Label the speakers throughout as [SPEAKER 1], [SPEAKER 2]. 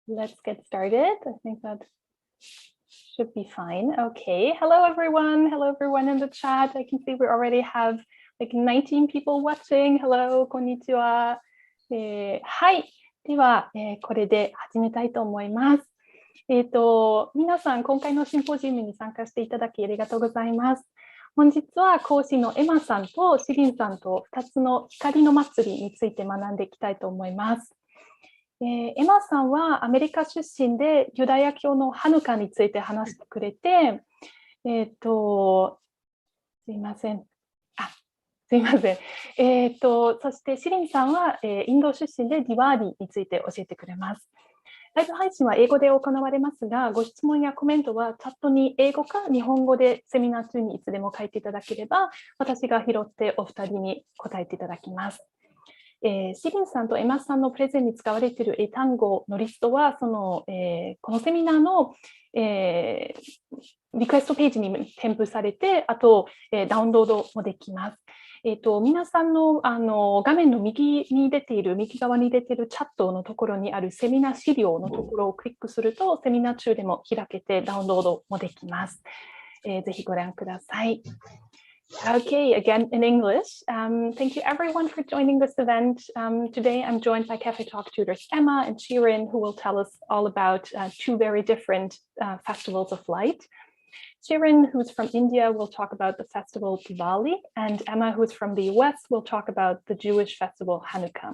[SPEAKER 1] let's get started. I think that should be fine. Okay. Hello, everyone. Hello, everyone in the chat. I can see we already have like 19 people watching. Hello, こんにちは。はい。では、これで始めたいと思います。皆さん、今回のシンポジウムに参加していただきありがとうございます。本日は講師のエマさんとシリンさんと2つの光の祭りについて学んでいきたいと思います。エマさんはアメリカ出身でユダヤ教のハヌカについて話してくれて、すいません。そしてシリンさんはインド出身でディワーリーについて教えてくれます。ライブ配信は英語で行われますが、ご質問やコメントはチャットに英語か日本語でセミナー中にいつでも書いていただければ、私が拾ってお二人に答えていただきます。シリンさんとエマさんのプレゼンに使われている英単語のリストはこのセミナーの、リクエストページに添付されて、あと、ダウンロードもできます。皆さんの、画面の右側に出ているチャットのところにあるセミナー資料のところをクリックすると、セミナー中でも開けてダウンロードもできます。ぜひご覧ください。Okay, again in English. Thank you everyone for joining this event. Today I'm joined by Cafe Talk tutors Emma and Shirin, who will tell us all about two very different festivals of light. Shirin, who's from India, will talk about the festival Diwali, and Emma, who's from the US, will talk about the Jewish festival Hanukkah.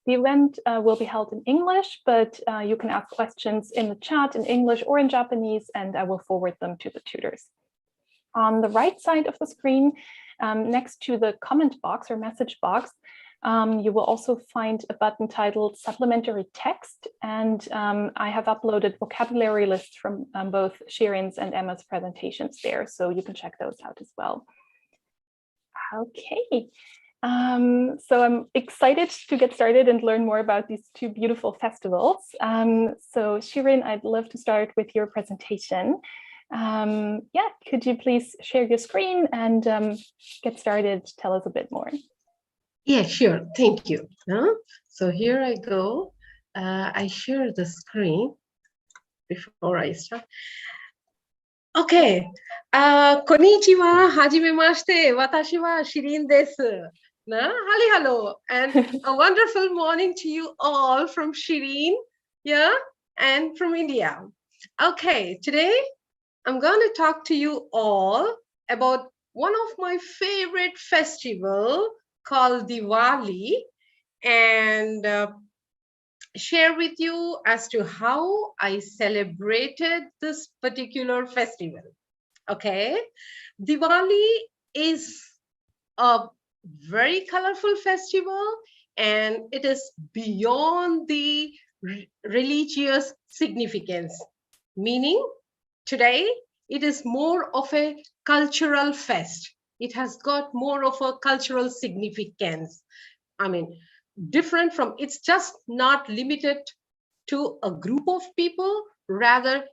[SPEAKER 1] The event will be held in English, but you can ask questions in the chat in English or in Japanese, and I will forward them to the tutors. On the right side of the screen, next to the comment box or message box, you will also find a button titled Supplementary Text, and I have uploaded vocabulary lists from both Shirin's and Emma's presentations there, so you can check those out as well. Okay, so I'm excited to get started and learn more about these two beautiful festivals. So Shirin, I'd love to start with your presentation. Could you please share your screen and get started? Tell us a bit more.
[SPEAKER 2] Yeah, sure. Thank you. So here I go. I share the screen before I start. Okay. こんにちは。はじめまして。私はシリンです。Hello. And a wonderful morning to you all from Shirin, and from India. Okay, today I'm going to talk to you all about one of my favorite festivals called Diwali, and share with you as to how I celebrated this particular festival. Okay, Diwali is a very colorful festival, and it is beyond the religious significance, meaning today, it is more of a cultural fest. It has got more of a cultural significance. I mean, different from, it's just not limited to a group of people. Rather,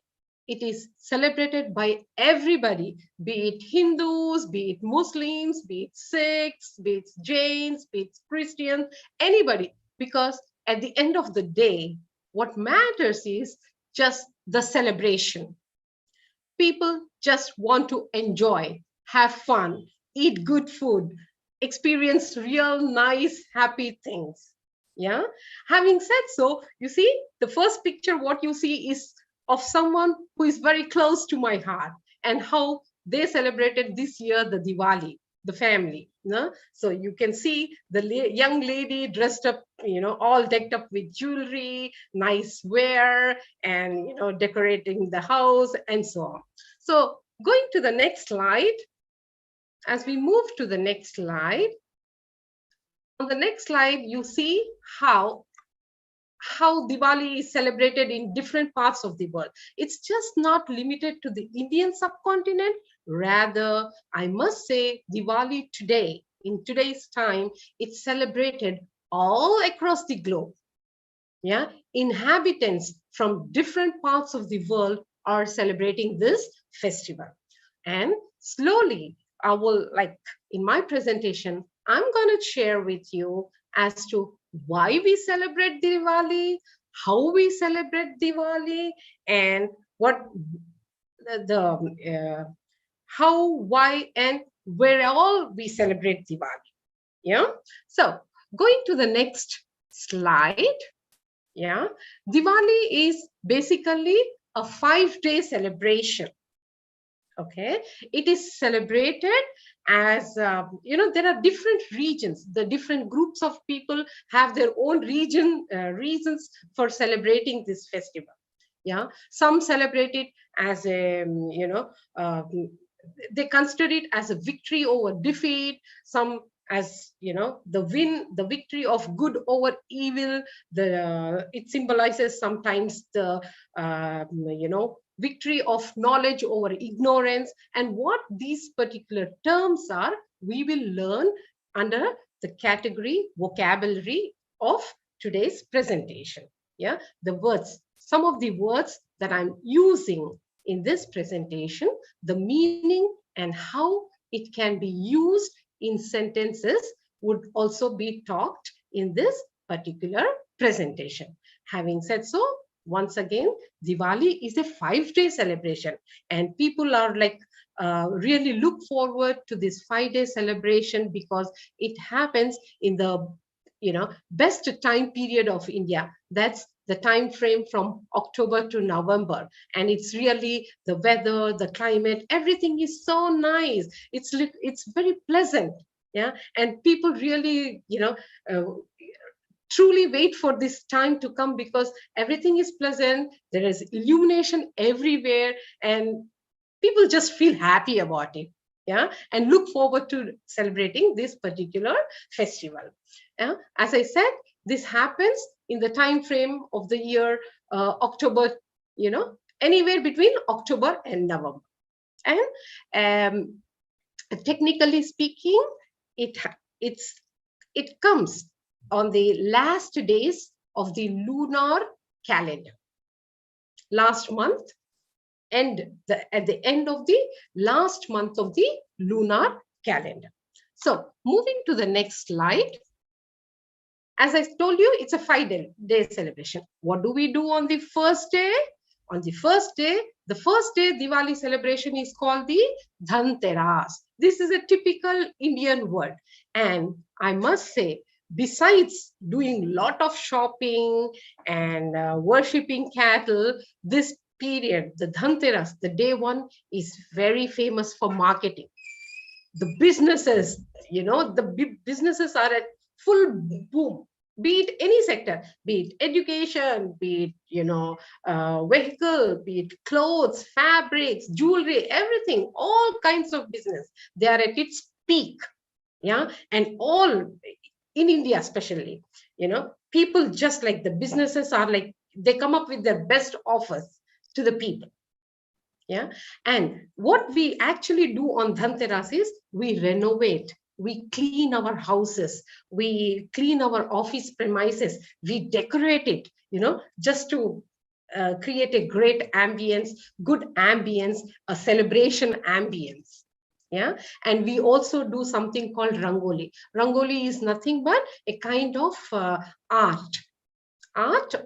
[SPEAKER 2] it is celebrated by everybody, be it Hindus, be it Muslims, be it Sikhs, be it Jains, be it Christians, anybody. Because at the end of the day, what matters is just the celebration. People just want to enjoy, have fun, eat good food, experience real nice, happy things. Yeah. Having said so, you see, the first picture, what you see is of someone who is very close to my heart and how they celebrated this year the Diwali, the family. So you can see the young lady dressed up, all decked up with jewelry, nice wear, and, decorating the house and so on. So going to the next slide, as we move to the next slide, on the next slide, you see how Diwali is celebrated in different parts of the world. It's just not limited to the Indian subcontinent. Rather, I must say Diwali today, in today's time, it's celebrated all across the globe. Yeah, inhabitants from different parts of the world are celebrating this festival. And slowly, I will, in my presentation, I'm going to share with you as to why we celebrate Diwali, how we celebrate Diwali, and what how, why, and where all we celebrate Diwali. Yeah. So going to the next slide. Yeah. Diwali is basically a 5-day celebration. Okay. It is celebrated as, there are different regions. The different groups of people have their own reasons for celebrating this festival. Yeah. Some celebrate it as a, they consider it as a victory over defeat. Some as, the victory of good over evil. It symbolizes sometimes the, victory of knowledge over ignorance. And what these particular terms are, we will learn under the category vocabulary of today's presentation. Yeah, the words, some of the words that I'm using in this presentation, the meaning and how it can be used in sentences would also be talked in this particular presentation. Having said so, once again, Diwali is a 5-day celebration, and people are like really look forward to this 5-day celebration because it happens in the best time period of India. That's the time frame from October to November, and it's really the weather, the climate, everything is so nice. It's very pleasant. Yeah, and people really truly wait for this time to come because everything is pleasant. There is illumination everywhere, and people just feel happy about it. Yeah, and look forward to celebrating this particular festival. Yeah? As I said, this happens in the time frame of the year October, anywhere between October and November. And technically speaking, it comes on the last days of the lunar calendar. Last month, and at the end of the last month of the lunar calendar. So moving to the next slide. As I told you, it's a 5-day celebration. What do we do on the first day? On the first day Diwali celebration is called the Dhanteras. This is a typical Indian word. And I must say, besides doing a lot of shopping and worshipping cattle, this period, the Dhanteras, the day one, is very famous for marketing. The businesses, the businesses are at full boom, be it any sector, be it education, be it, vehicle, be it clothes, fabrics, jewelry, everything, all kinds of business. They are at its peak. Yeah. And all in India, especially, people just like the businesses are like, they come up with their best offers to the people. Yeah. And what we actually do on Dhanteras is we renovate, we clean our houses, we clean our office premises, we decorate it, just to create a great ambience, good ambience, a celebration ambience. Yeah. And we also do something called Rangoli. Rangoli is nothing but a kind of art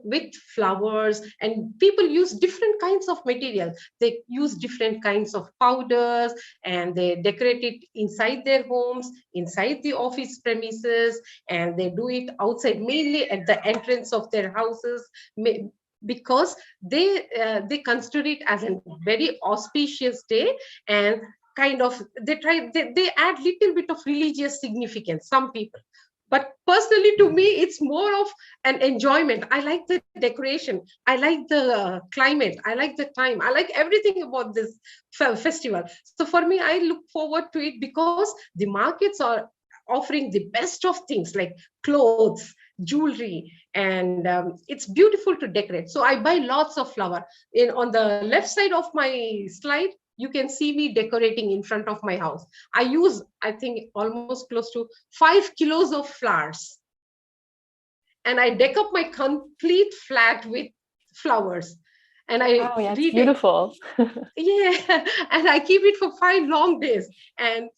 [SPEAKER 2] with flowers, and people use different kinds of materials. They use different kinds of powders, and they decorate it inside their homes, inside the office premises, and they do it outside, mainly at the entrance of their houses, because they consider it as a very auspicious day, and kind of they add little bit of religious significance, some people. But personally, to me, it's more of an enjoyment. I like the decoration. I like the climate. I like the time. I like everything about this festival. So for me, I look forward to it because the markets are offering the best of things like clothes, jewelry, and it's beautiful to decorate. So I buy lots of flower. On the left side of my slide, you can see me decorating in front of my house. I use, I think, almost close to 5 kilos of flowers. And I deck up my complete flat with flowers. And I
[SPEAKER 1] read beautiful.
[SPEAKER 2] Yeah, and I keep it for 5 long days. And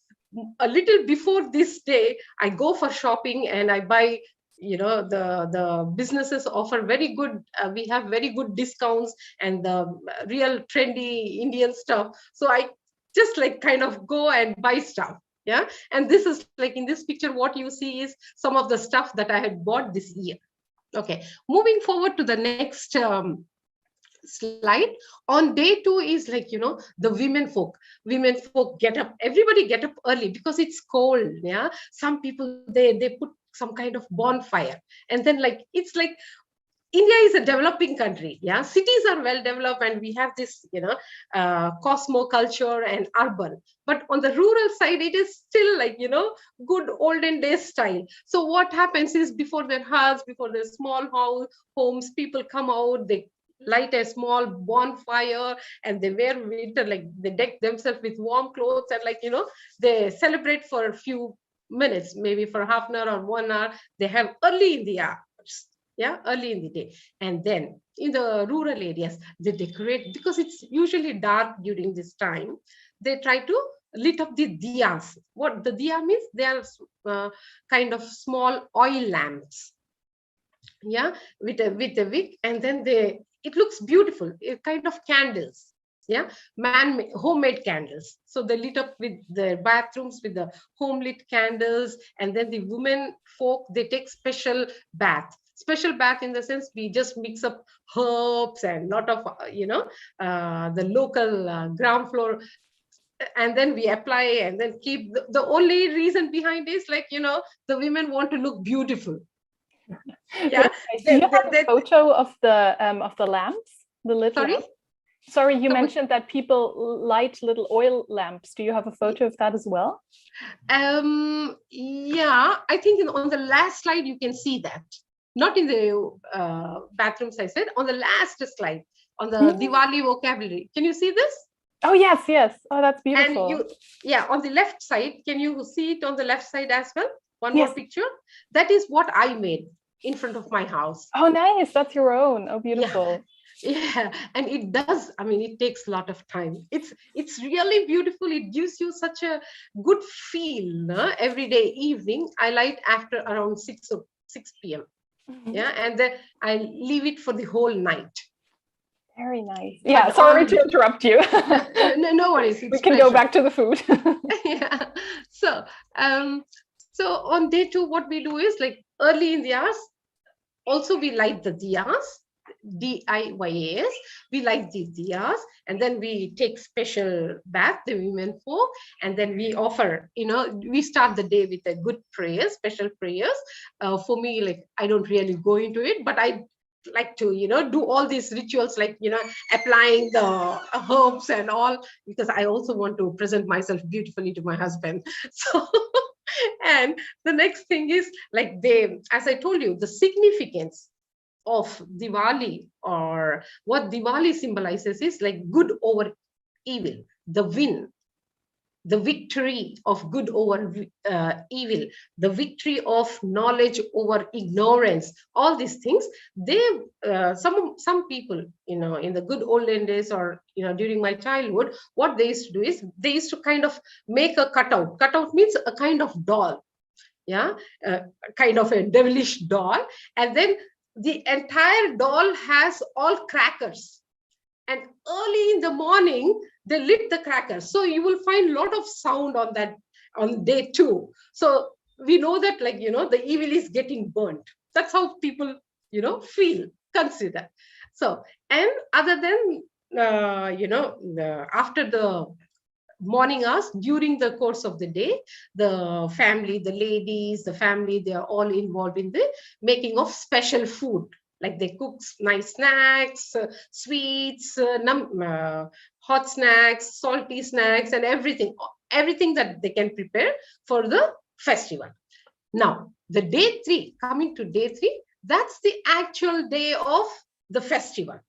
[SPEAKER 2] a little before this day, I go for shopping and I buy, the businesses offer very good, we have very good discounts and the real trendy Indian stuff. So I just like kind of go and buy stuff. Yeah. And this is like in this picture, what you see is some of the stuff that I had bought this year. Okay. Moving forward to the next slide. On day 2 is like, the women folk get up, everybody get up early because it's cold. Yeah. Some people, they put some kind of bonfire, and then like, it's like, India is a developing country. Yeah. Cities are well developed and we have this, cosmo culture and urban, but on the rural side, it is still like, good olden days style. So what happens is before their huts, before their small homes, people come out, they light a small bonfire and they wear winter, like they deck themselves with warm clothes and like, they celebrate for a few minutes, maybe for half an hour or 1 hour. They have early in the hours, early in the day. And then in the rural areas, they decorate because it's usually dark during this time. They try to lit up the diyas. What the diya means? They are kind of small oil lamps, with a wick, and then it looks beautiful. It kind of candles, homemade candles. So they lit up with their bathrooms with the home lit candles, and then the women folk, they take special bath in the sense we just mix up herbs and lot of the local ground floor, and then we apply and then keep. The only reason behind is like, the women want to look beautiful. Yeah.
[SPEAKER 1] Do you have a photo of the lamps, the lit lamps? Sorry, you mentioned that people light little oil lamps. Do you have a photo of that as well?
[SPEAKER 2] Yeah, I think on the last slide you can see that. Not in the bathrooms, I said, on the last slide, on the Diwali vocabulary. Can you see this?
[SPEAKER 1] Oh, yes. Oh, that's beautiful.
[SPEAKER 2] And on the left side, can you see it on the left side as well? One more picture. That is what I made in front of my house.
[SPEAKER 1] Oh, nice. That's your own. Oh, beautiful.
[SPEAKER 2] Yeah. And it does, it takes a lot of time. It's really beautiful. It gives you such a good feel. Every day evening, I light after around 6 p.m. Mm-hmm. Yeah. And then I leave it for the whole night.
[SPEAKER 1] Very nice. Yeah, sorry to interrupt you.
[SPEAKER 2] No worries.
[SPEAKER 1] We can go back to the food.
[SPEAKER 2] Yeah. So on day 2, what we do is like early in the hours, also we light the diyas, DIYAS. We light the diyas, and then we take special bath, the women folk, and then we offer, we start the day with a good prayer, special prayers. For me, like, I don't really go into it, but I like to, do all these rituals, like, applying the herbs and all, because I also want to present myself beautifully to my husband. So, and the next thing is like as I told you, the significance of Diwali, or what Diwali symbolizes, is like good over evil, the win, the victory of good over evil, the victory of knowledge over ignorance. All these things, some people, in the good olden days, or during my childhood, what they used to do is they used to kind of make a cutout. Cutout means a kind of doll, kind of a devilish doll, and then the entire doll has all crackers. And early in the morning, they lit the crackers. So you will find a lot of sound on day 2. So we know that, like, the evil is getting burnt. That's how people, feel, consider. So, and other than, after the morning hours, during the course of the day, the family, the ladies, the family, they are all involved in the making of special food. Like they cook nice snacks, sweets, hot snacks, salty snacks, and everything that they can prepare for the festival. Now, coming to day 3, that's the actual day of the festival.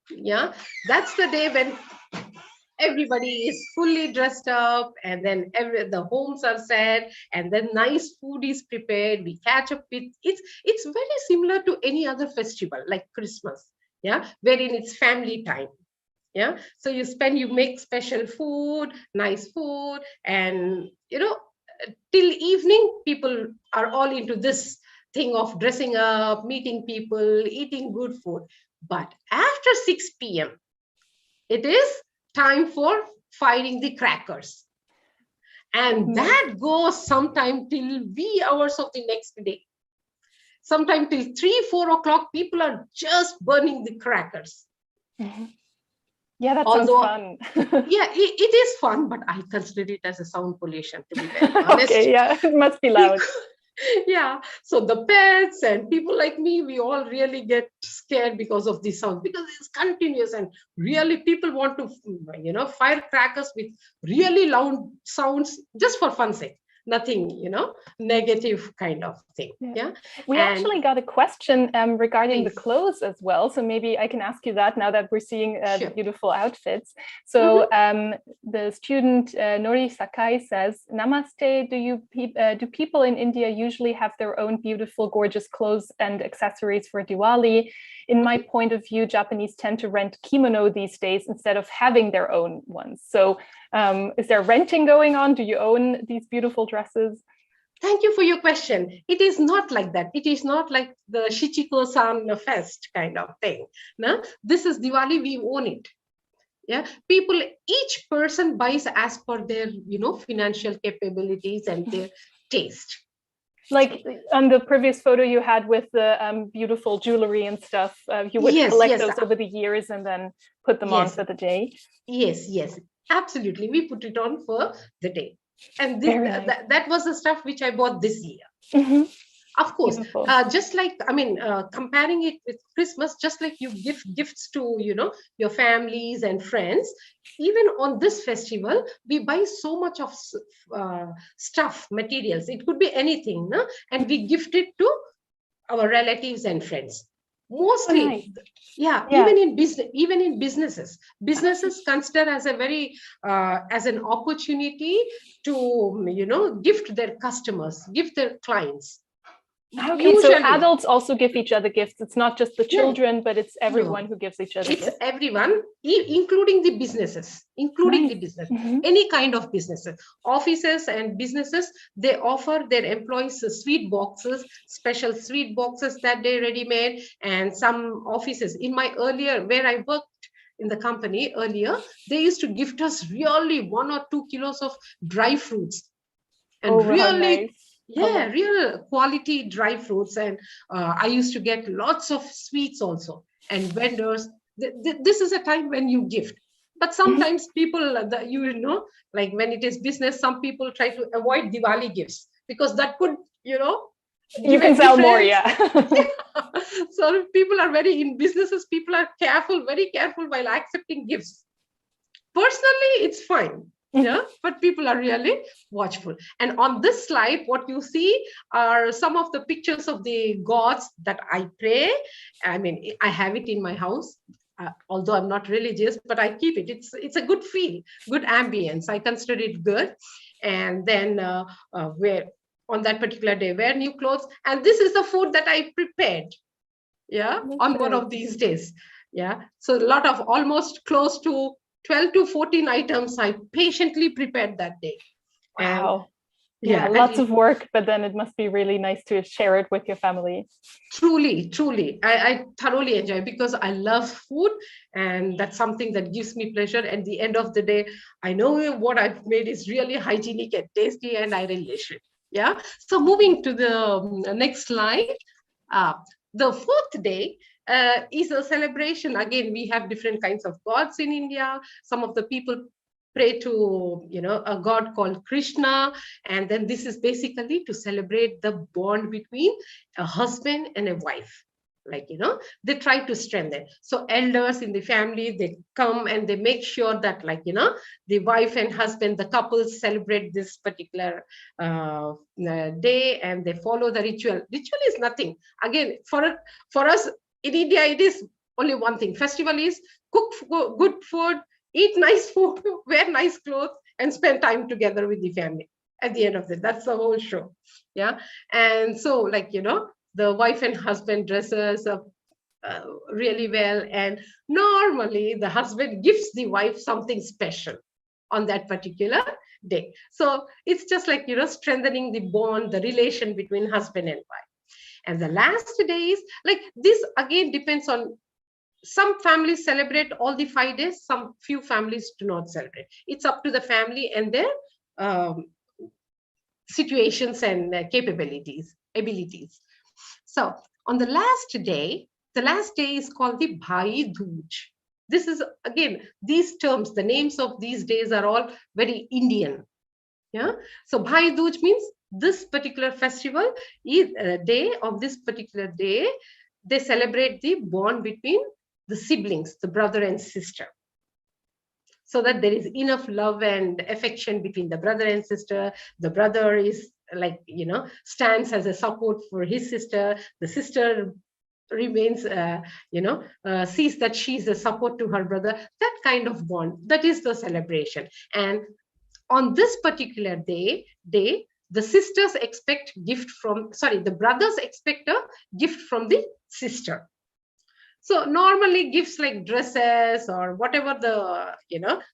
[SPEAKER 2] Yeah, that's the day when everybody is fully dressed up, and then the homes are set, and then nice food is prepared. We catch up with it's very similar to any other festival like Christmas, wherein it's family time. So you make special food, nice food, and till evening people are all into this thing of dressing up, meeting people, eating good food. But after 6 p.m., it is time for firing the crackers. And that goes sometime till wee hours of the next day. Sometime till 3-4 o'clock, people are just burning the crackers.
[SPEAKER 1] Mm-hmm. Yeah, that sounds fun.
[SPEAKER 2] Yeah, it is fun, but I consider it as a sound pollution, to be very honest.
[SPEAKER 1] Okay, yeah, it must be loud.
[SPEAKER 2] Yeah, so the pets and people like me, we all really get scared because of the sound, because it's continuous, and really people want to, fire crackers with really loud sounds just for fun's sake. Nothing, negative kind of thing. Yeah.
[SPEAKER 1] We actually got a question regarding the clothes as well. So maybe I can ask you that now that we're seeing the beautiful outfits. So the student Nori Sakai says, Namaste, do people in India usually have their own beautiful, gorgeous clothes and accessories for Diwali? In my point of view, Japanese tend to rent kimono these days instead of having their own ones. So is there renting going on? Do you own these beautiful dresses?
[SPEAKER 2] Thank you for your question. It is not like that. It is not like the Shichiko-san fest kind of thing. No? This is Diwali, we own it. Yeah, people, each person buys as per their, financial capabilities and their taste.
[SPEAKER 1] Like on the previous photo you had with the beautiful jewelry and stuff, you would collect those over the years and then put them on for the day.
[SPEAKER 2] Yes, absolutely. We put it on for the day. And that was the stuff which I bought this year. Mm-hmm. Of course, just like, comparing it with Christmas, just like you give gifts to, your families and friends, even on this festival, we buy so much of stuff, materials. It could be anything, no? And we gift it to our relatives and friends. Mostly, even in businesses consider as a very as an opportunity to gift their customers, gift their clients.
[SPEAKER 1] Okay, usually, so adults also give each other gifts. It's not just the children, but it's everyone who gives each other gifts.
[SPEAKER 2] It's everyone, including the businesses, any kind of businesses. Offices and businesses, they offer their employees sweet boxes, special sweet boxes that they ready-made. And some offices, in my earlier, where I worked in the company earlier, they used to gift us really 1 or 2 kilos of dry fruits. And really... Yeah, real quality dry fruits. And I used to get lots of sweets also. And vendors, this is a time when you gift. But sometimes people, like when it is business, some people try to avoid Diwali gifts because that could,
[SPEAKER 1] you can sell more, yeah.
[SPEAKER 2] So people are in businesses, people are very careful while accepting gifts. Personally, it's fine. Yeah, but people are really watchful. And on this slide, what you see are some of the pictures of the gods that I pray. I have it in my house, although I'm not religious, but I keep it. It's a good feel, good ambience. I consider it good. And then wear on that particular day, wear new clothes. And this is the food that I prepared. Yeah, on one of these days. Yeah, so a lot of almost close to 12 to 14 items I patiently prepared that day.
[SPEAKER 1] Wow. Yeah, lots of work, but then it must be really nice to share it with your family.
[SPEAKER 2] Truly. I thoroughly enjoy it because I love food and that's something that gives me pleasure. At the end of the day, I know what I've made is really hygienic and tasty and I relish it. Yeah. So moving to the next slide, the fourth day, is a celebration. Again, we have different kinds of gods in India. Some of the people pray to, a god called Krishna. And then this is basically to celebrate the bond between a husband and a wife. Like, they try to strengthen. So elders in the family, they come and they make sure that the wife and husband, the couples celebrate this particular day and they follow the ritual. Ritual is nothing. Again, for us, in India, it is only one thing. Festival is cook good food, eat nice food, wear nice clothes, and spend time together with the family. At the end of it, that's the whole show. Yeah, and so the wife and husband dresses up really well, and normally the husband gives the wife something special on that particular day. So it's just like strengthening the bond, the relation between husband and wife. And the last day is like this again depends on some families celebrate all the 5 days, some few families do not celebrate. It's up to the family and their situations and abilities. So on the last day is called the Bhai Dooj. This is again, these terms, the names of these days are all very Indian. Yeah. So Bhai Dooj means this particular festival is a day of this particular day. They celebrate the bond between the siblings, the brother and sister, so that there is enough love and affection between the brother and sister. The brother is like, stands as a support for his sister. The sister remains, sees that she's a support to her brother. That kind of bond, that is the celebration. And on this particular day, the sisters expect the brothers expect a gift from the sister. So normally gifts like dresses or whatever the,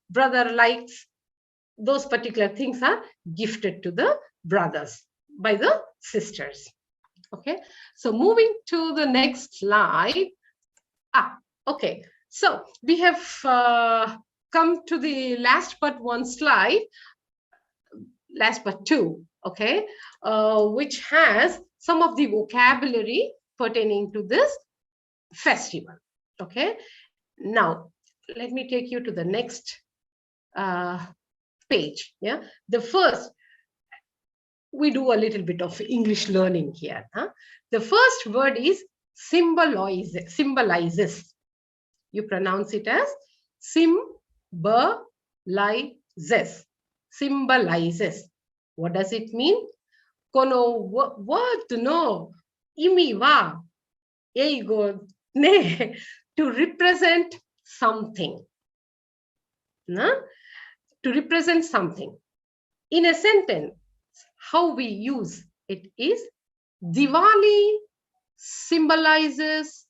[SPEAKER 2] brother likes, those particular things are gifted to the brothers by the sisters. Okay, so moving to the next slide. Okay, so we have come to the last but one slide, last but two, okay, which has some of the vocabulary pertaining to this festival. Okay, now let me take you to the next page. Yeah, the first, we do a little bit of English learning here. The first word is symbolizes. You pronounce it as symbolizes. Symbolizes. What does it mean? Kono word no imi wa eigo ne, to represent something. To represent something. In a sentence, how we use it is Diwali symbolizes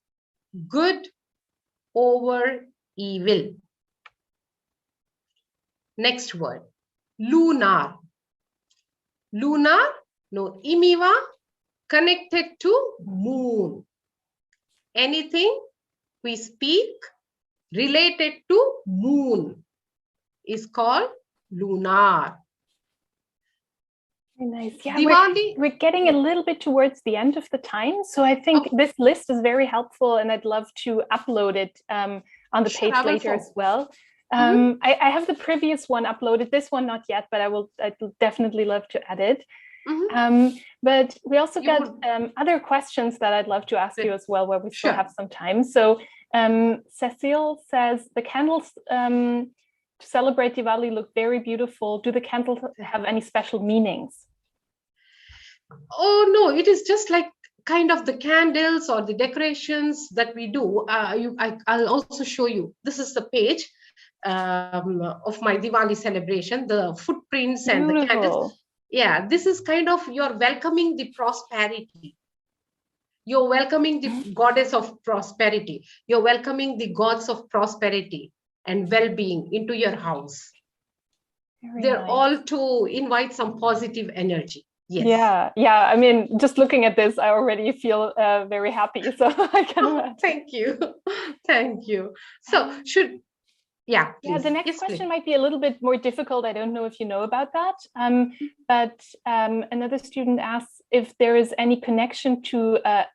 [SPEAKER 2] good over evil. Next word, lunar. Lunar, no imiwa, connected to moon. Anything we speak related to moon is called lunar.
[SPEAKER 1] Nice. Yeah,
[SPEAKER 2] Diwali,
[SPEAKER 1] we're getting a little bit towards the end of the time. So I think this list is very helpful and I'd love to upload it on the page later as well. I have the previous one uploaded, this one not yet, but I'd definitely love to add it. But we also got other questions that I'd love to ask you as well, where we still have some time. So Cecile says, the candles to celebrate Diwali look very beautiful. Do the candles have any special meanings?
[SPEAKER 2] Oh, no, it is just like kind of the candles or the decorations that we do. I'll also show you. This is the page of my Diwali celebration, the footprints and the candles. Yeah, this is kind of, you're welcoming the prosperity. You're welcoming the goddess of prosperity. You're welcoming the gods of prosperity and well-being into your house. They're all to invite some positive energy. Yes.
[SPEAKER 1] Yeah. I mean, just looking at this, I already feel very happy. So I can.
[SPEAKER 2] Thank you. So please.
[SPEAKER 1] The next question might be a little bit more difficult. I don't know if you know about that. But another student asks if there is any connection to a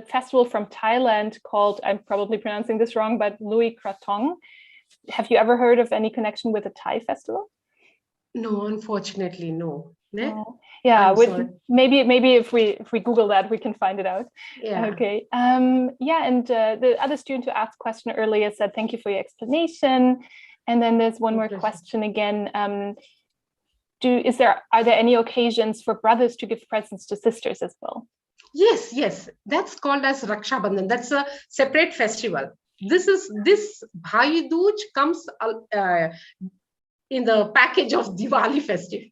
[SPEAKER 1] festival from Thailand called, I'm probably pronouncing this wrong, but Lui Krathong. Have you ever heard of any connection with a Thai festival?
[SPEAKER 2] No, unfortunately, no.
[SPEAKER 1] No. Yeah, maybe if we Google that, we can find it out.
[SPEAKER 2] Yeah.
[SPEAKER 1] Okay. And the other student who asked a question earlier said, thank you for your explanation. And then there's one more question again. Are there any occasions for brothers to give presents to sisters as well?
[SPEAKER 2] Yes. That's called as Raksha Bandhan. That's a separate festival. This Bhai Dooj comes in the package of Diwali festival.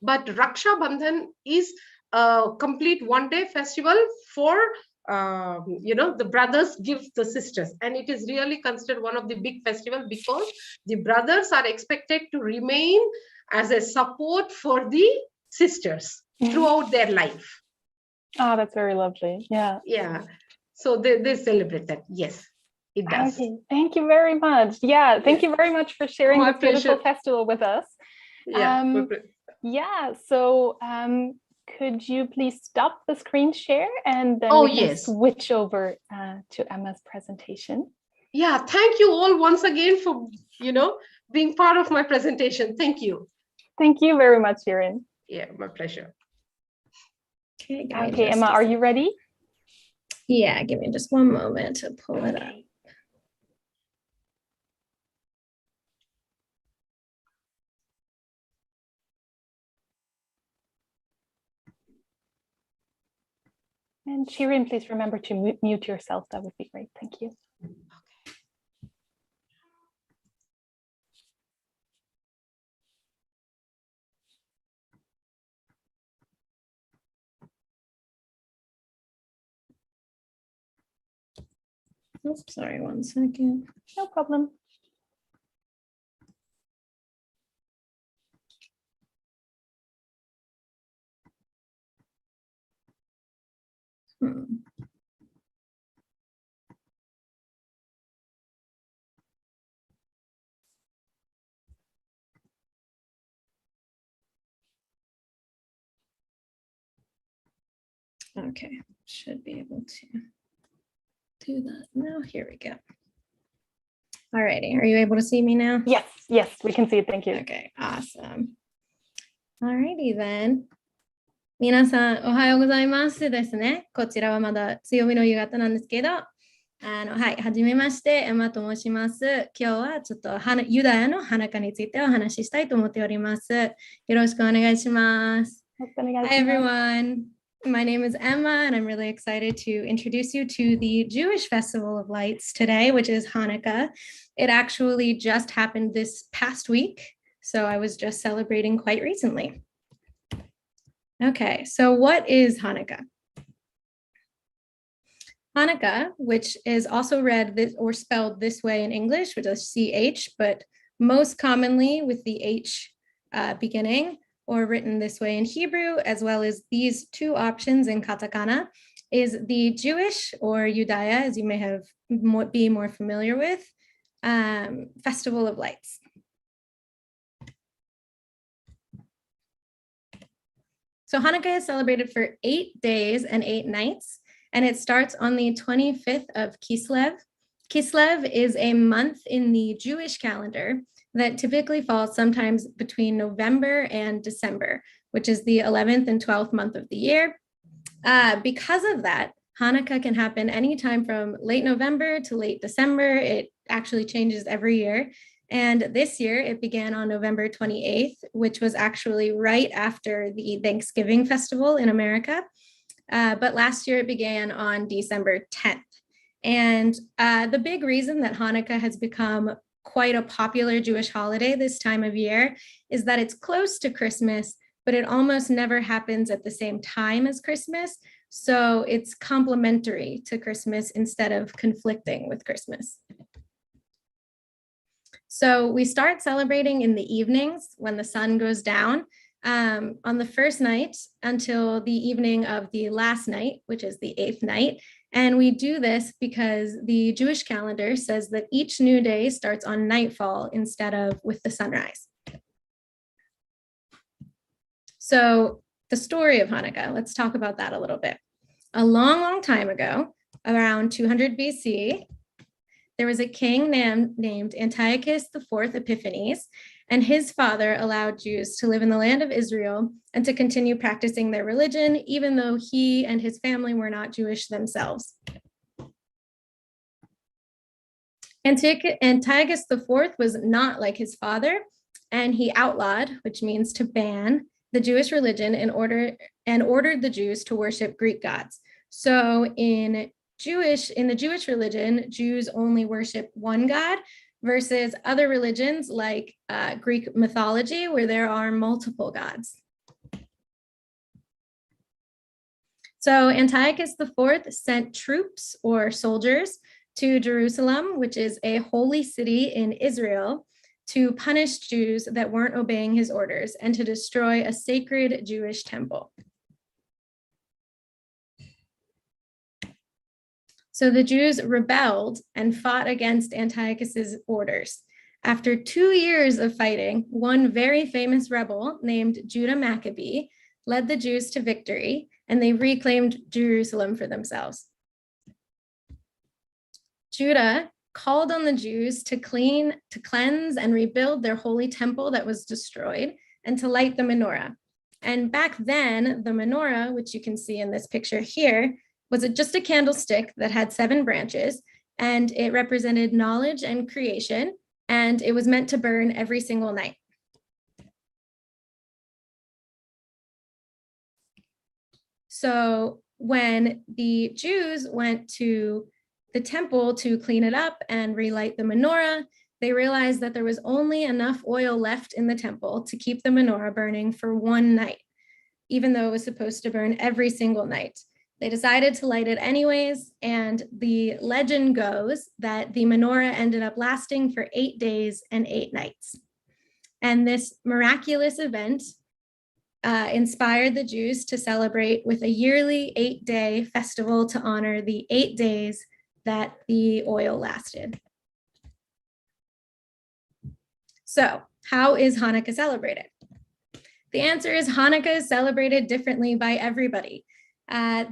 [SPEAKER 2] But Raksha Bandhan is a complete one-day festival for the brothers give the sisters, and it is really considered one of the big festivals because the brothers are expected to remain as a support for the sisters throughout their life.
[SPEAKER 1] Oh, that's very lovely. Yeah.
[SPEAKER 2] Yeah. So they celebrate that. Yes, it does.
[SPEAKER 1] Okay. Thank you very much. Yeah. Thank you very much for sharing
[SPEAKER 2] My
[SPEAKER 1] this beautiful
[SPEAKER 2] pleasure.
[SPEAKER 1] festival with us.
[SPEAKER 2] Yeah.
[SPEAKER 1] Yeah. So could you please stop the screen share and then
[SPEAKER 2] Oh,
[SPEAKER 1] we can
[SPEAKER 2] yes.
[SPEAKER 1] switch over to Emma's presentation.
[SPEAKER 2] Yeah. Thank you all once again for, being part of my presentation. Thank you.
[SPEAKER 1] Thank you very much, Shirin.
[SPEAKER 2] Yeah, my pleasure.
[SPEAKER 1] Okay, Emma, are you ready?
[SPEAKER 3] Yeah, give me just one moment to pull it up.
[SPEAKER 1] And Shirin, please remember to mute yourself. That would be great. Thank you.
[SPEAKER 3] Oops, sorry, 1 second.
[SPEAKER 1] No problem.
[SPEAKER 3] Okay, should be able to do that now. Here we go. All righty, are you able to see me now?
[SPEAKER 1] Yes, yes, we can see it. Thank you.
[SPEAKER 3] Okay, awesome. All righty then. 皆さん、おはようございますですね。こちらはまだ強みの夕方なんですけど、はい、はじめまして、エマと申します。今日はちょっとユダヤのハナカについてお話ししたいと思っております。よろしくお願いします。Hi everyone. My name is Emma, and I'm really excited to introduce you to the Jewish Festival of Lights today, which is Hanukkah. It actually just happened this past week, so I was just celebrating quite recently. Okay, so what is Hanukkah? Hanukkah, which is also read this or spelled this way in English, which is CH, but most commonly with the H beginning, or written this way in Hebrew, as well as these two options in katakana, is the Jewish or Yudaya, as you may have be more familiar with, Festival of Lights. So Hanukkah is celebrated for 8 days and 8 nights, and it starts on the 25th of Kislev. Kislev is a month in the Jewish calendar that typically falls sometimes between November and December, which is the 11th and 12th month of the year. Because of that, Hanukkah can happen anytime from late November to late December. It actually changes every year. And this year it began on November 28th, which was actually right after the Thanksgiving festival in America. But last year it began on December 10th. And the big reason that Hanukkah has become quite a popular Jewish holiday this time of year is that it's close to Christmas, but it almost never happens at the same time as Christmas. So it's complementary to Christmas instead of conflicting with Christmas. So we start celebrating in the evenings when the sun goes down on the first night until the evening of the last night, which is the 8th night. And we do this because the Jewish calendar says that each new day starts on nightfall instead of with the sunrise. So the story of Hanukkah, let's talk about that a little bit. A long, long time ago, around 200 BC, there was a king named Antiochus IV Epiphanes, and his father allowed Jews to live in the land of Israel and to continue practicing their religion, even though he and his family were not Jewish themselves. Antiochus IV was not like his father, and he outlawed, which means to ban, the Jewish religion ordered the Jews to worship Greek gods. So in the Jewish religion, Jews only worship one God, versus other religions like Greek mythology, where there are multiple gods. So Antiochus IV sent troops or soldiers to Jerusalem, which is a holy city in Israel, to punish Jews that weren't obeying his orders and to destroy a sacred Jewish temple. So the Jews rebelled and fought against Antiochus's orders. After 2 years of fighting, one very famous rebel named Judah Maccabee led the Jews to victory, and they reclaimed Jerusalem for themselves. Judah called on the Jews to cleanse and rebuild their holy temple that was destroyed, and to light the menorah. And back then, the menorah, which you can see in this picture here, was just a candlestick that had 7 branches, and it represented knowledge and creation, and it was meant to burn every single night. So when the Jews went to the temple to clean it up and relight the menorah, they realized that there was only enough oil left in the temple to keep the menorah burning for 1 night, even though it was supposed to burn every single night. They decided to light it anyways, and the legend goes that the menorah ended up lasting for 8 days and 8 nights. And this miraculous event inspired the Jews to celebrate with a yearly 8-day festival to honor the 8 days that the oil lasted. So, how is Hanukkah celebrated? The answer is Hanukkah is celebrated differently by everybody.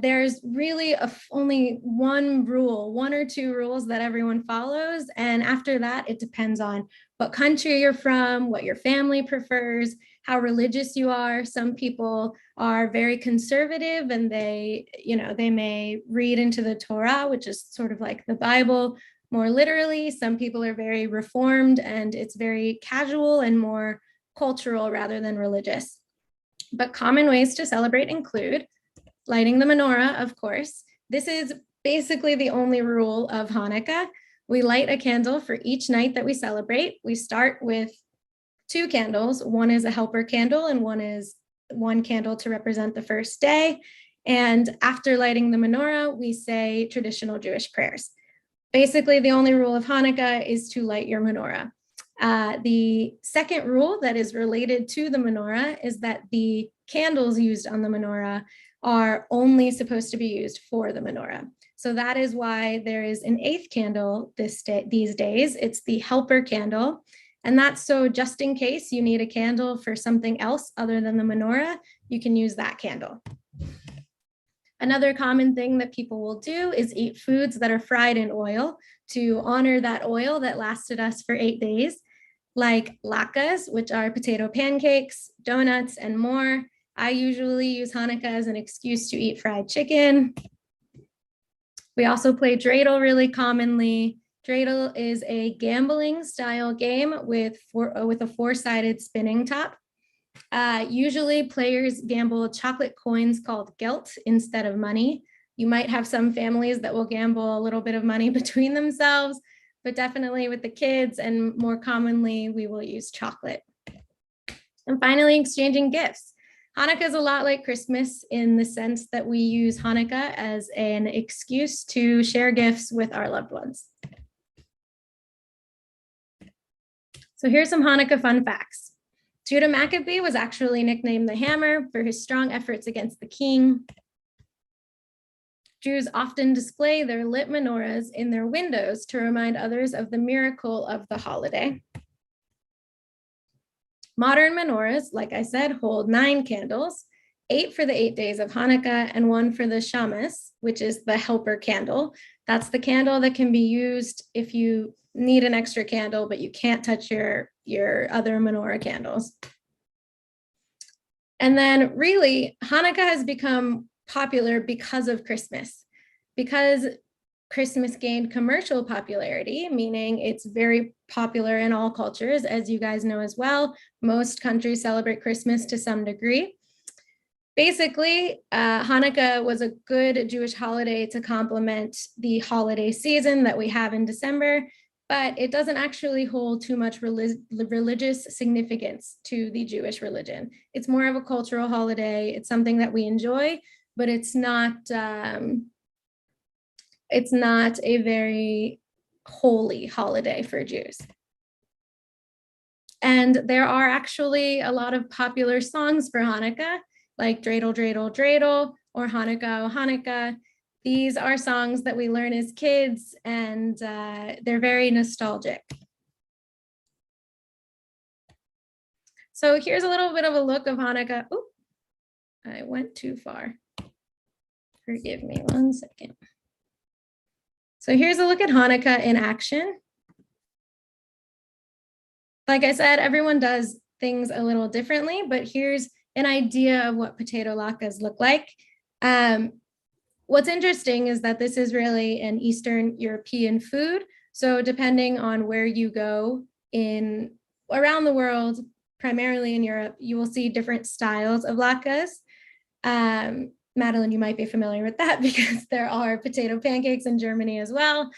[SPEAKER 3] There's really only one rule, 1 or 2 rules that everyone follows. And after that, it depends on what country you're from, what your family prefers, how religious you are. Some people are very conservative and they may read into the Torah, which is sort of like the Bible, more literally. Some people are very reformed and it's very casual and more cultural rather than religious. But common ways to celebrate include lighting the menorah, of course. This is basically the only rule of Hanukkah. We light a candle for each night that we celebrate. We start with 2 candles. One is a helper candle and one is 1 candle to represent the first day. And after lighting the menorah, we say traditional Jewish prayers. Basically, the only rule of Hanukkah is to light your menorah. The second rule that is related to the menorah is that the candles used on the menorah are only supposed to be used for the menorah. So that is why there is an 8th candle these days. It's the helper candle. And that's so just in case you need a candle for something else other than the menorah, you can use that candle. Another common thing that people will do is eat foods that are fried in oil to honor that oil that lasted us for 8 days, like latkes, which are potato pancakes, donuts, and more. I usually use Hanukkah as an excuse to eat fried chicken. We also play dreidel really commonly. Dreidel is a gambling style game with a 4-sided spinning top. Usually players gamble chocolate coins called gelt instead of money. You might have some families that will gamble a little bit of money between themselves, but definitely with the kids, and more commonly, we will use chocolate. And finally, exchanging gifts. Hanukkah is a lot like Christmas in the sense that we use Hanukkah as an excuse to share gifts with our loved ones. So here's some Hanukkah fun facts. Judah Maccabee was actually nicknamed the Hammer for his strong efforts against the king. Jews often display their lit menorahs in their windows to remind others of the miracle of the holiday. Modern menorahs, like I said, hold 9 candles, 8 for the 8 days of Hanukkah and 1 for the shamas, which is the helper candle. That's the candle that can be used if you need an extra candle, but you can't touch your other menorah candles. And then really, Hanukkah has become popular because of Christmas. Because Christmas gained commercial popularity, meaning it's very popular in all cultures, as you guys know as well. Most countries celebrate Christmas to some degree. Basically, Hanukkah was a good Jewish holiday to complement the holiday season that we have in December, but it doesn't actually hold too much religious significance to the Jewish religion. It's more of a cultural holiday. It's something that we enjoy, but it's not a very holy holiday for Jews. And there are actually a lot of popular songs for Hanukkah, like Dreidel, Dreidel, Dreidel, or Hanukkah, O Hanukkah. These are songs that we learn as kids, and they're very nostalgic. So here's a little bit of a look of Hanukkah. Oh, I went too far. Forgive me 1 second. So here's a look at Hanukkah in action. Like I said, everyone does things a little differently, but here's an idea of what potato latkes look like. What's interesting is that this is really an Eastern European food. So depending on where you go around the world, primarily in Europe, you will see different styles of latkes. Madeline, you might be familiar with that because there are potato pancakes in Germany as well.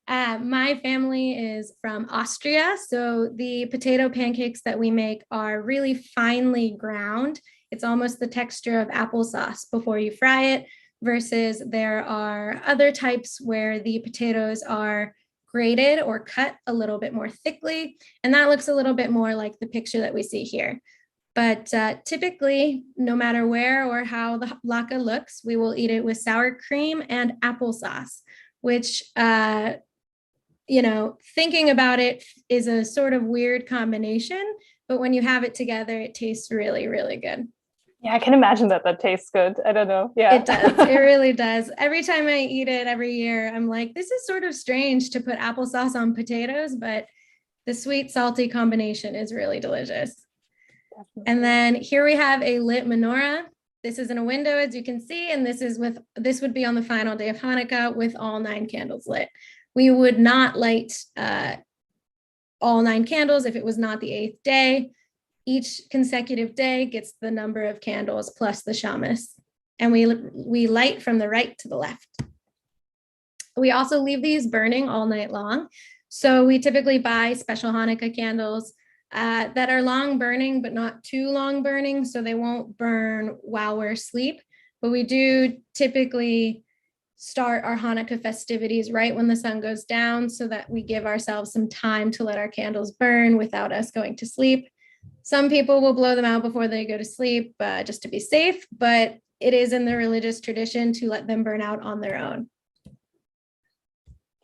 [SPEAKER 3] My family is from Austria, so the potato pancakes that we make are really finely ground. It's almost the texture of applesauce before you fry it, versus there are other types where the potatoes are grated or cut a little bit more thickly, and that looks a little bit more like the picture that we see here. But typically, no matter where or how the latke looks, we will eat it with sour cream and applesauce, which, thinking about it is a sort of weird combination, but when you have it together, it tastes really, really good.
[SPEAKER 1] Yeah, I can imagine that tastes good. I don't know. Yeah,
[SPEAKER 3] it does. It really does. Every time I eat it every year, I'm like, this is sort of strange to put applesauce on potatoes, but the sweet, salty combination is really delicious. Definitely. And then here we have a lit menorah. This is in a window, as you can see, and this would be on the final day of Hanukkah with all 9 candles lit. We would not light all 9 candles if it was not the 8th day. Each consecutive day gets the number of candles plus the shamus, and we light from the right to the left. We also leave these burning all night long. So we typically buy special Hanukkah candles that are long burning, but not too long burning, so they won't burn while we're asleep. But we do typically start our Hanukkah festivities right when the sun goes down so that we give ourselves some time to let our candles burn without us going to sleep. Some people will blow them out before they go to sleep just to be safe, but it is in the religious tradition to let them burn out on their own.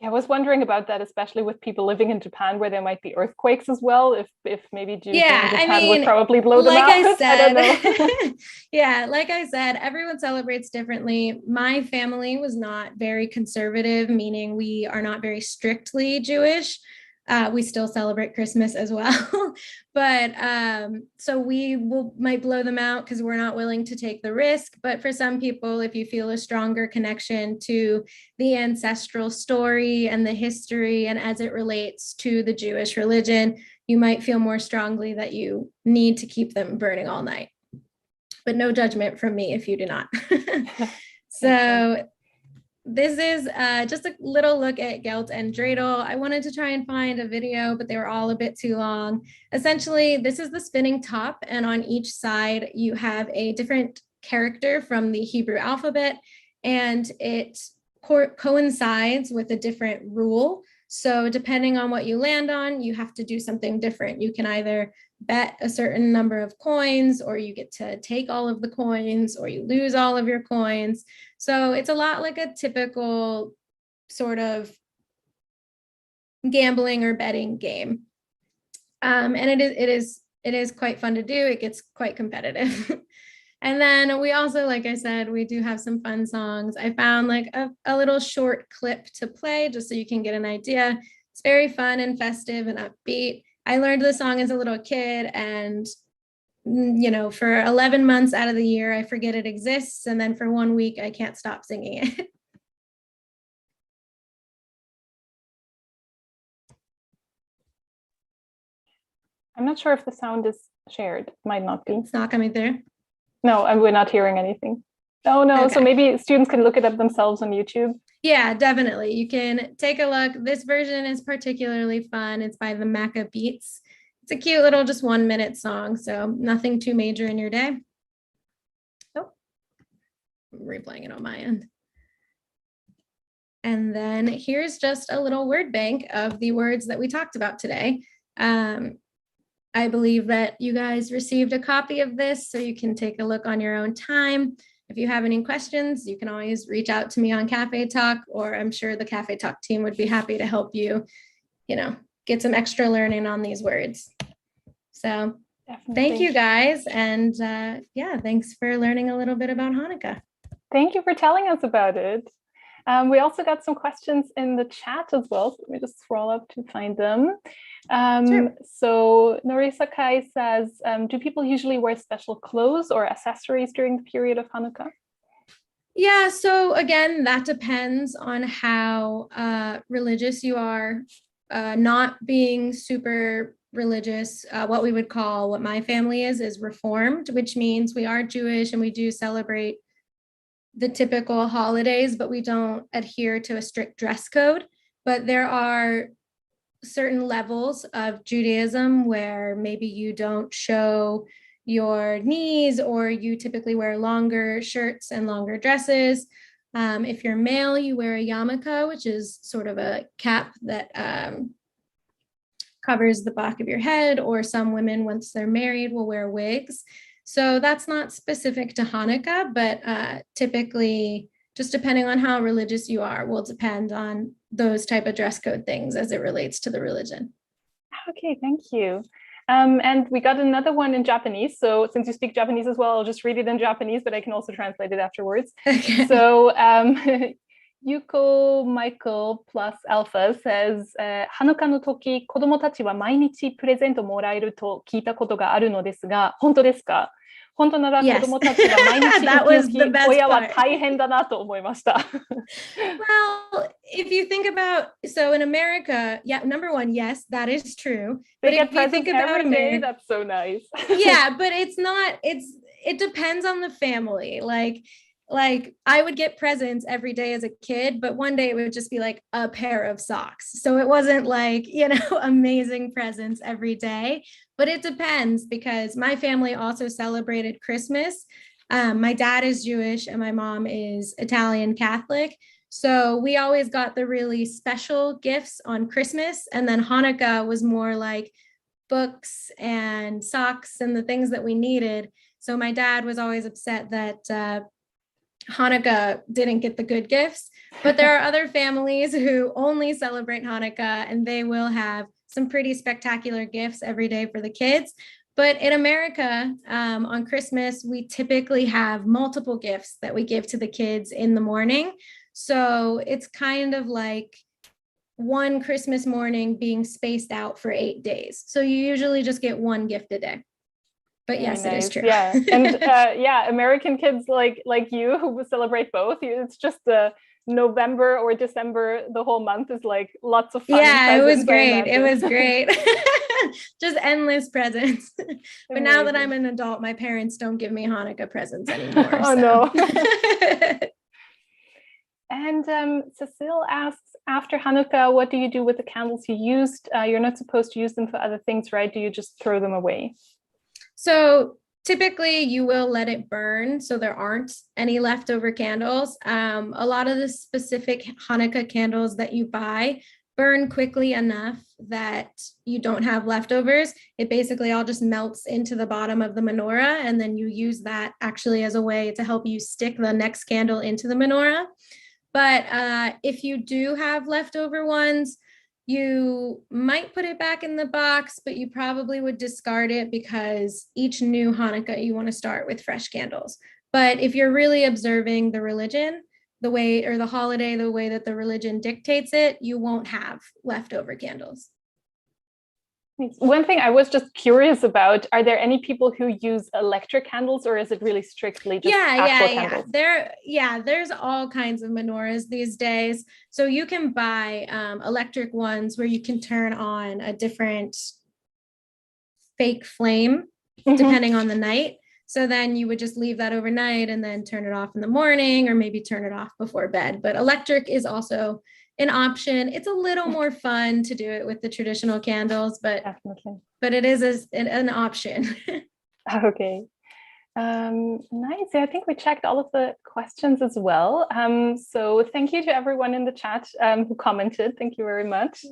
[SPEAKER 1] Yeah, I was wondering about that, especially with people living in Japan where there might be earthquakes as well. If maybe Jews in Japan would probably blow them out.
[SPEAKER 3] I said,
[SPEAKER 1] I don't know.
[SPEAKER 3] Yeah, like I said, everyone celebrates differently. My family was not very conservative, meaning we are not very strictly Jewish. We still celebrate Christmas as well. But so we might blow them out because we're not willing to take the risk. But for some people, if you feel a stronger connection to the ancestral story and the history and as it relates to the Jewish religion, you might feel more strongly that you need to keep them burning all night. But no judgment from me if you do not. So this is just a little look at Gelt and Dreidel. I wanted to try and find a video, but they were all a bit too long. Essentially, this is the spinning top, and on each side, you have a different character from the Hebrew alphabet, and it coincides with a different rule. So depending on what you land on, you have to do something different. You can either bet a certain number of coins, or you get to take all of the coins, or you lose all of your coins. So it's a lot like a typical sort of gambling or betting game. And it is quite fun to do. It gets quite competitive. And then we also, like I said, we do have some fun songs. I found like a little short clip to play just so you can get an idea. It's very fun and festive and upbeat. I learned the song as a little kid, and for 11 months out of the year, I forget it exists. And then for 1 week, I can't stop singing it.
[SPEAKER 1] I'm not sure if the sound is shared. It might not be.
[SPEAKER 3] It's not coming through?
[SPEAKER 1] No, and we're not hearing anything. Oh, no. Okay. So maybe students can look it up themselves on YouTube.
[SPEAKER 3] Yeah, definitely. You can take a look. This version is particularly fun. It's by the Maccabeats. It's a cute little just 1 minute song, so nothing too major in your day. Oh, I'm replaying it on my end. And then here's just a little word bank of the words that we talked about today. I believe that you guys received a copy of this, so you can take a look on your own time. if you have any questions, you can always reach out to me on Cafe Talk, or I'm sure the Cafe Talk team would be happy to help you, get some extra learning on these words. So thank you guys. And thanks for learning a little bit about Hanukkah.
[SPEAKER 1] Thank you for telling us about it. We also got some questions in the chat as well. So let me just scroll up to find them.
[SPEAKER 3] Sure.
[SPEAKER 1] So Norisa Kai says, do people usually wear special clothes or accessories during the period of Hanukkah?
[SPEAKER 3] Yeah, so again, that depends on how religious you are. Not being super religious, what my family is Reformed, which means we are Jewish and we do celebrate the typical holidays, but we don't adhere to a strict dress code. But there are certain levels of Judaism where maybe you don't show your knees, or you typically wear longer shirts and longer dresses. If you're male, you wear a yarmulke, which is sort of a cap that covers the back of your head, or some women, once they're married, will wear wigs. So that's not specific to Hanukkah, but typically, just depending on how religious you are, will depend on those type of dress code things as it relates to the religion.
[SPEAKER 1] Okay, thank you. And we got another one in Japanese. So since you speak Japanese as well, I'll just read it in Japanese, but I can also translate it afterwards.
[SPEAKER 3] Okay.
[SPEAKER 1] So Yuko Michael plus Alpha says, ハヌカの時、子供たちは毎日プレゼントもらえると聞いたことがあるのですが、本当ですか？本当なら子供たちは毎日親は大変だなと思いました。
[SPEAKER 3] Well, if you think about, so in America, number one, yes, that is true.
[SPEAKER 1] They get presents every day. That's so nice.
[SPEAKER 3] Yeah, but it depends on the family. Like I would get presents every day as a kid, but one day it would just be like a pair of socks. So it wasn't like, amazing presents every day, but it depends, because my family also celebrated Christmas. My dad is Jewish and my mom is Italian Catholic. So we always got the really special gifts on Christmas. And then Hanukkah was more like books and socks and the things that we needed. So my dad was always upset that Hanukkah didn't get the good gifts, but there are other families who only celebrate Hanukkah, and they will have some pretty spectacular gifts every day for the kids. But in America, on Christmas, we typically have multiple gifts that we give to the kids in the morning. So it's kind of like one Christmas morning being spaced out for 8 days. So you usually just get one gift a day. But yes, nice. It is true.
[SPEAKER 1] Yeah, and American kids like you who celebrate both. It's just November or December. The whole month is like lots of fun.
[SPEAKER 3] Yeah, it was great. It was great. Just endless presents. But now that I'm an adult, my parents don't give me Hanukkah presents anymore.
[SPEAKER 1] Oh no. And Cecile asks, after Hanukkah, what do you do with the candles you used? You're not supposed to use them for other things, right? Do you just throw them away?
[SPEAKER 3] So typically you will let it burn, so there aren't any leftover candles. A lot of the specific Hanukkah candles that you buy burn quickly enough that you don't have leftovers. It basically all just melts into the bottom of the menorah, and then you use that actually as a way to help you stick the next candle into the menorah. But if you do have leftover ones, you might put it back in the box, but you probably would discard it, because each new Hanukkah, you want to start with fresh candles. But if you're really observing the religion, the way, or the holiday, the way that the religion dictates it, you won't have leftover candles.
[SPEAKER 1] One thing I was just curious about, are there any people who use electric candles, or is it really strictly just actual candles?
[SPEAKER 3] There's all kinds of menorahs these days. So you can buy electric ones where you can turn on a different fake flame depending on the night. So then you would just leave that overnight and then turn it off in the morning, or maybe turn it off before bed. But electric is also an option. It's a little more fun to do it with the traditional candles, but
[SPEAKER 1] definitely.
[SPEAKER 3] But it is an option.
[SPEAKER 1] Okay. Nice. I think we checked all of the questions as well. So thank you to everyone in the chat who commented. Thank you very much.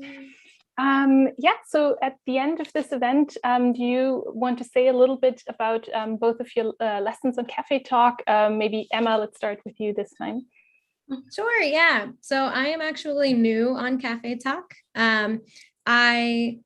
[SPEAKER 1] Yeah, so at the end of this event, do you want to say a little bit about both of your lessons on Cafe Talk? Maybe Emma, let's start with you this time.
[SPEAKER 3] Sure, yeah. So I am actually new on Cafe Talk. I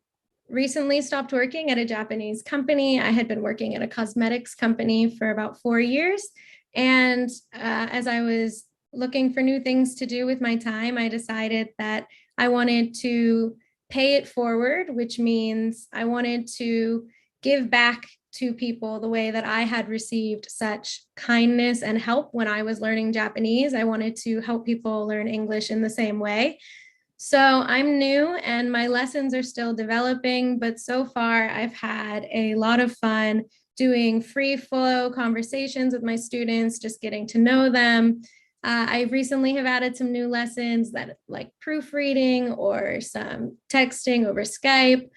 [SPEAKER 3] recently stopped working at a Japanese company. I had been working at a cosmetics company for about 4 years. And as I was looking for new things to do with my time, I decided that I wanted to pay it forward, which means I wanted to give back to people the way that I had received such kindness and help when I was learning Japanese. I wanted to help people learn English in the same way. So I'm new and my lessons are still developing, but so far I've had a lot of fun doing free flow conversations with my students, just getting to know them. I recently have added some new lessons that like proofreading or some texting over Skype.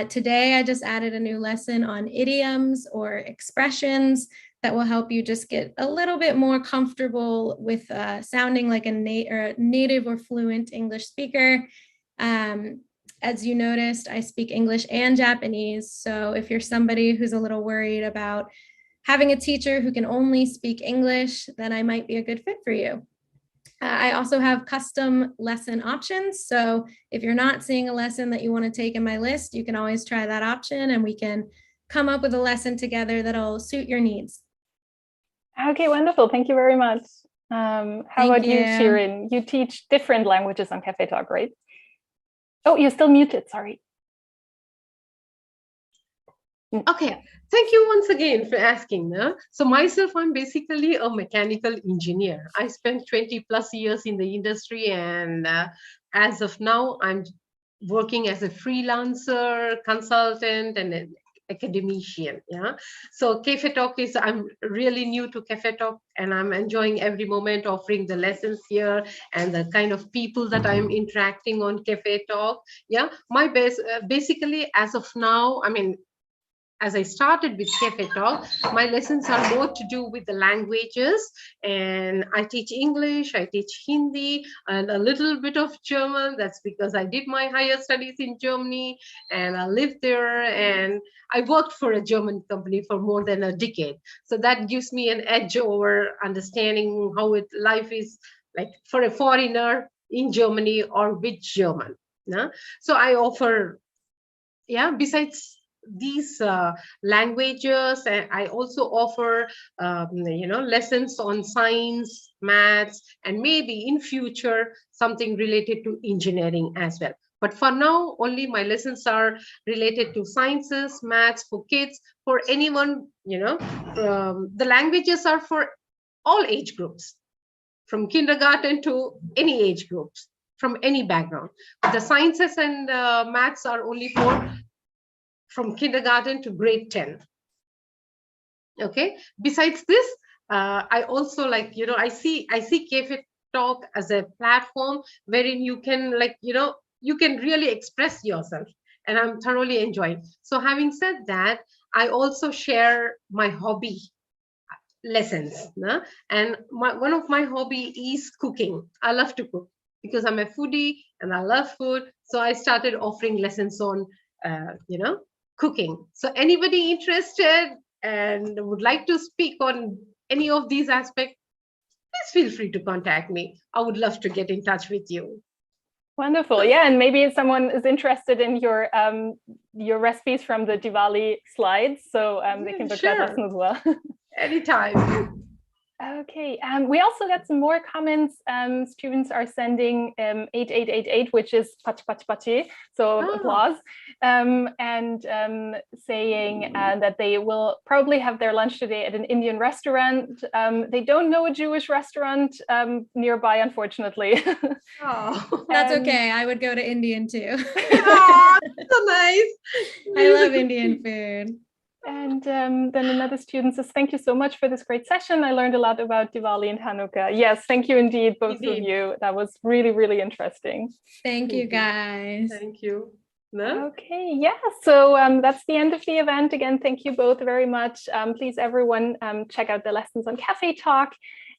[SPEAKER 3] Today, I just added a new lesson on idioms or expressions that will help you just get a little bit more comfortable with sounding like a native or fluent English speaker. As you noticed, I speak English and Japanese. So if you're somebody who's a little worried about having a teacher who can only speak English, then I might be a good fit for you. I also have custom lesson options. So if you're not seeing a lesson that you want to take in my list, you can always try that option and we can come up with a lesson together that'll suit your needs.
[SPEAKER 1] Okay, wonderful. Thank you very much. How about you, Shirin? You teach different languages on Cafe Talk, right? Oh, you're still muted, sorry.
[SPEAKER 2] Okay, thank you once again for asking. So myself, I'm basically a mechanical engineer. I spent 20 plus years in the industry, and as of now, I'm working as a freelancer, consultant, and an academician. Yeah. So Cafe Talk I'm really new to Cafe Talk, and I'm enjoying every moment offering the lessons here and the kind of people that I'm interacting on Cafe Talk. Yeah. My best, basically, as of now, I mean, as I started with Cafe Talk, my lessons are more to do with the languages, and I teach English, I teach Hindi, and a little bit of German. That's because I did my higher studies in Germany, and I lived there, and I worked for a German company for more than a decade. So that gives me an edge over understanding how life is like for a foreigner in Germany or with German. Yeah? So I offer, besides these languages, and I also offer lessons on science, maths, and maybe in future something related to engineering as well. But for now, only my lessons are related to sciences, maths for kids, for anyone. The languages are for all age groups, from kindergarten to any age groups, from any background. But the sciences and maths are only for from kindergarten to grade 10. Okay. Besides this, I also I see Cafe Talk as a platform wherein you can you can really express yourself, and I'm thoroughly enjoying. So having said that, I also share my hobby lessons, and one of my hobby is cooking. I love to cook because I'm a foodie and I love food. So I started offering lessons on cooking. So anybody interested and would like to speak on any of these aspects, please feel free to contact me. I would love to get in touch with you.
[SPEAKER 1] Wonderful. Yeah, and maybe someone is interested in your recipes from the Diwali slides, so they can book that lesson as well.
[SPEAKER 2] Anytime.
[SPEAKER 1] Okay, we also got some more comments. Students are sending 8888, which is pachi pachi pachi, so applause, and saying that they will probably have their lunch today at an Indian restaurant. They don't know a Jewish restaurant nearby, unfortunately.
[SPEAKER 3] Oh, that's okay. I would go to Indian too.
[SPEAKER 2] Oh, so nice.
[SPEAKER 3] I love Indian food.
[SPEAKER 1] And then another student says, thank you so much for this great session. I learned a lot about Diwali and Hanukkah. Yes, thank you indeed, both of you. That was really, really interesting.
[SPEAKER 3] Thank you, guys.
[SPEAKER 2] Thank you. No?
[SPEAKER 1] Okay, yeah, so that's the end of the event. Again, thank you both very much. Please, everyone, check out the lessons on Cafe Talk.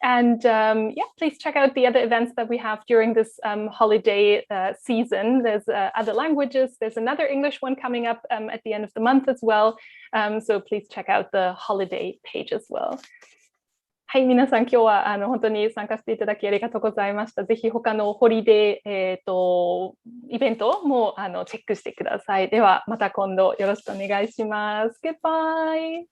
[SPEAKER 1] And yeah, please check out the other events that we have during this holiday season. There's other languages. There's another English one coming up at the end of the month as well. So please check out the holiday page as well. はい、皆さん今日は本当に参加していただきありがとうございました。ぜひ他のホリデー、イベントもチェックしてください。ではまた今度よろしくお願いします。Goodbye!